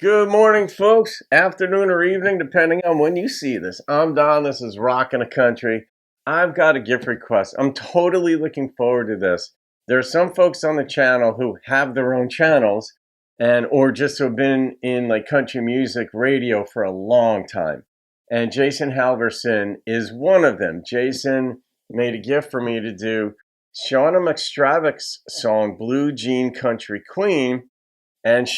Good morning, folks. Afternoon or evening, depending on when you see this. I'm Don. This is Rockin' the Country. I've got a gift request. I'm totally looking forward to this. There are some folks on the channel who have their own channels or just have been in like country music radio for a long time. And Jason Halverson is one of them. Jason made a gift for me to do Shauna McStravock's song, Blue Jean Country Queen. And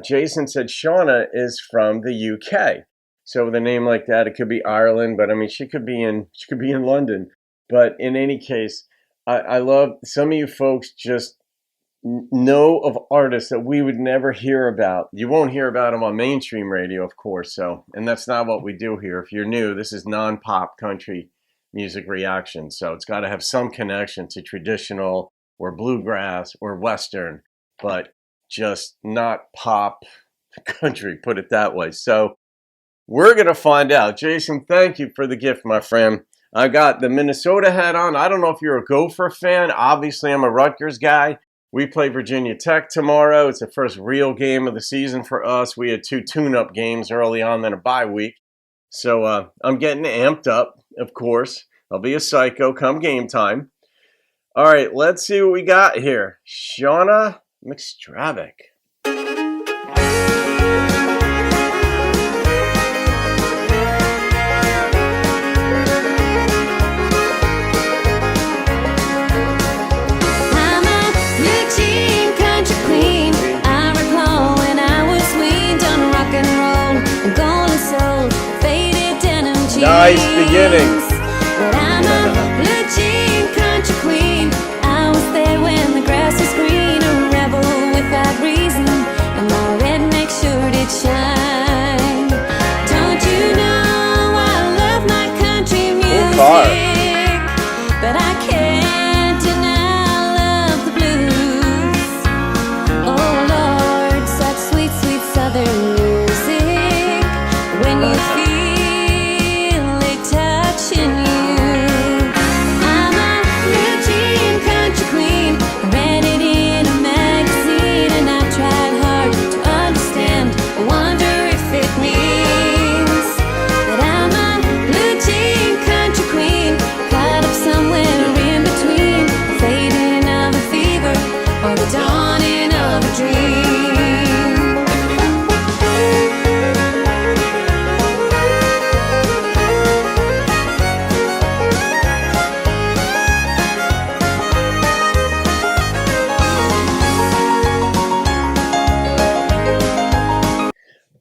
Jason said Shauna is from the UK. So with a name like that, it could be Ireland, but I mean, she could be in London. But in any case, I love some of you folks just know of artists that we would never hear about. You won't hear about them on mainstream radio, of course. And that's not what we do here. If you're new, this is non-pop country music reaction. So it's got to have some connection to traditional or bluegrass or Western, but just not pop country, put it that way. So we're going to find out. Jason, thank you for the gift, my friend. I got the Minnesota hat on. I don't know if you're a Gopher fan. Obviously, I'm a Rutgers guy. We play Virginia Tech tomorrow. It's the first real game of the season for us. We had 2 tune-up games early on, then a bye week. So I'm getting amped up, of course. I'll be a psycho come game time. All right, let's see what we got here. Shauna McStravock. Nice beginning. But I'm a blue jean country queen. I was there when the grass was green, a rebel without reason, and my redneck sure did shine. Don't you know I love my country music? But I can't deny I love the blues. Oh Lord, such sweet, sweet southern music. When you feel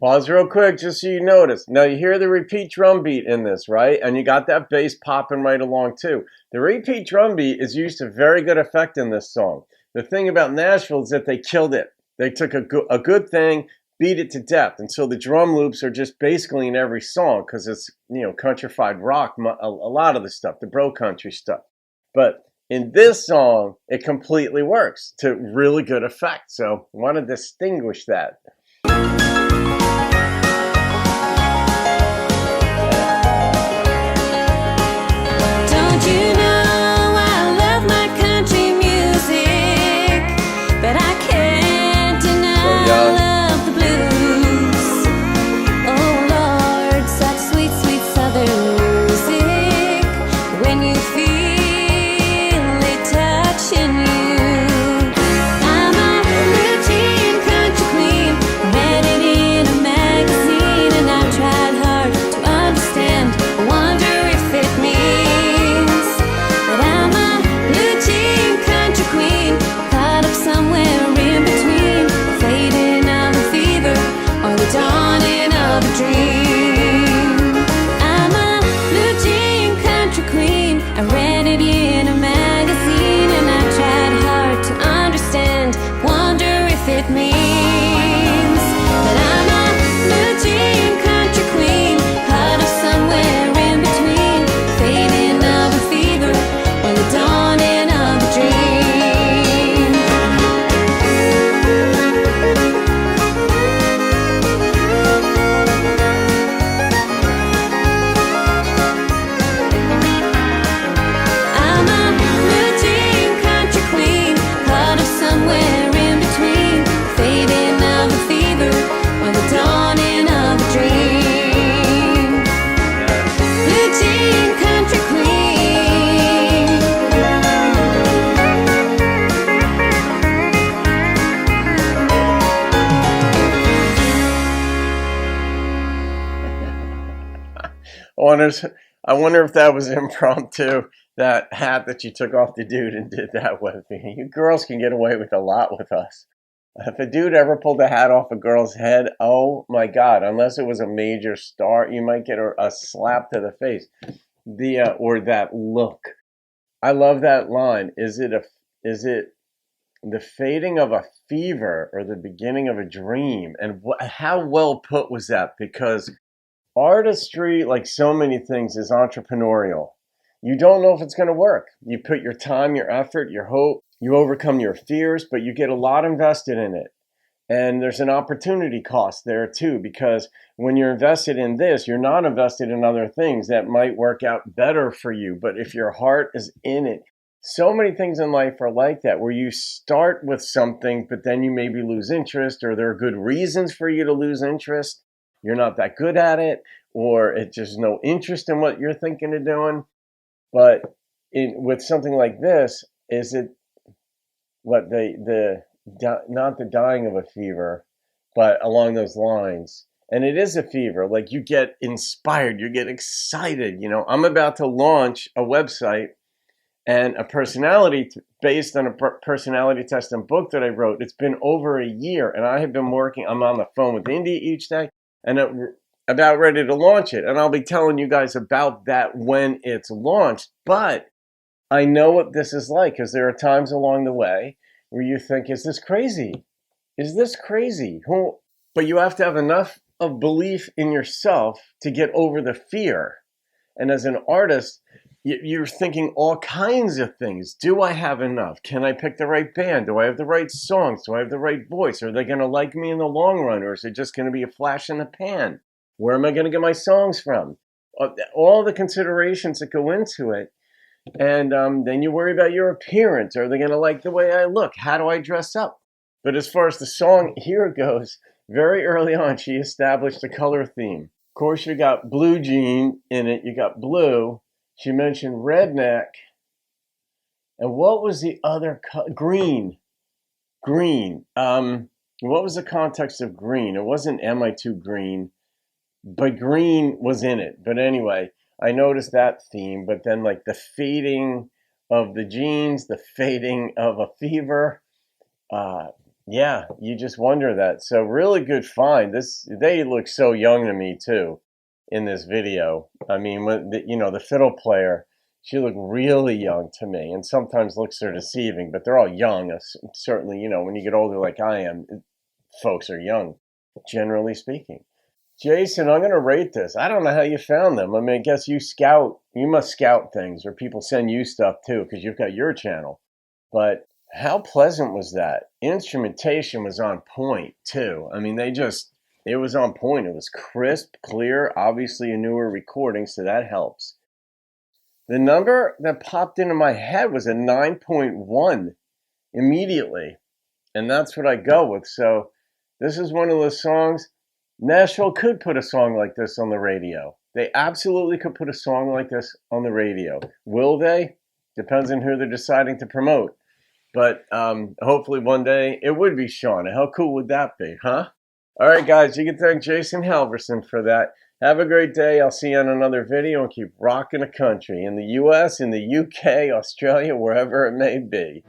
pause real quick just so you notice. Now you hear the repeat drum beat in this, right? And you got that bass popping right along too. The repeat drum beat is used to very good effect in this song. The thing about Nashville is that they killed it. They took a good thing, beat it to death. And so the drum loops are just basically in every song because it's, countrified rock, a lot of the stuff, the bro country stuff. But in this song, it completely works to really good effect. So I want to distinguish that. wonder if that was impromptu, that hat that you took off the dude and did that with me. You girls can get away with a lot with us. If a dude ever pulled a hat off a girl's head, oh my God, unless it was a major star, you might get a slap to the face. Or that look. I love that line. Is it the fading of a fever or the beginning of a dream? And how well put was that? Because artistry, like so many things, is entrepreneurial. You don't know if it's going to work. You put your time, your effort, your hope, you overcome your fears, but you get a lot invested in it. And there's an opportunity cost there too, because when you're invested in this, you're not invested in other things that might work out better for you. But if your heart is in it, so many things in life are like that, where you start with something, but then you maybe lose interest, or there are good reasons for you to lose interest. You're not that good at it, or it's just no interest in what you're thinking of doing. But with something like this, is it what not the dying of a fever, but along those lines? And it is a fever. Like, you get inspired, you get excited. You know, I'm about to launch a website and a personality based on a personality test and book that I wrote. It's been over a year, and I have been working. I'm on the phone with Indy each day, and about ready to launch it. And I'll be telling you guys about that when it's launched. But I know what this is like, because there are times along the way where you think, is this crazy? Is this crazy? But you have to have enough of belief in yourself to get over the fear. And as an artist, you're thinking all kinds of things. Do I have enough? Can I pick the right band? Do I have the right songs? Do I have the right voice? Are they going to like me in the long run? Or is it just going to be a flash in the pan? Where am I going to get my songs from? All the considerations that go into it. And then you worry about your appearance. Are they going to like the way I look? How do I dress up? But as far as the song here goes, very early on, she established a color theme. Of course, you got blue jean in it. You got blue. She mentioned redneck. And what was the other green? Green. What was the context of green? It wasn't Am I Too Green? But green was in it. But anyway, I noticed that theme. But then, like, the fading of the jeans, the fading of a fever. Yeah, you just wonder that. So really good find. They look so young to me too in this video. I mean, the fiddle player, she looked really young to me, and sometimes looks are deceiving, but they're all young. Certainly, when you get older like I am, folks are young, generally speaking. Jason, I'm going to rate this. I don't know how you found them. I mean, I guess you must scout things, or people send you stuff too, because you've got your channel. But how pleasant was that? Instrumentation was on point too. I mean, it was on point. It was crisp, clear, obviously a newer recording, so that helps. The number that popped into my head was a 9.1 immediately, and that's what I go with. So this is one of those songs. Nashville could put a song like this on the radio. They absolutely could put a song like this on the radio. Will they? Depends on who they're deciding to promote. But hopefully one day it would be Shauna. How cool would that be, huh? All right, guys, you can thank Jason Halverson for that. Have a great day. I'll see you on another video, and keep rocking the country in the U.S., in the U.K., Australia, wherever it may be.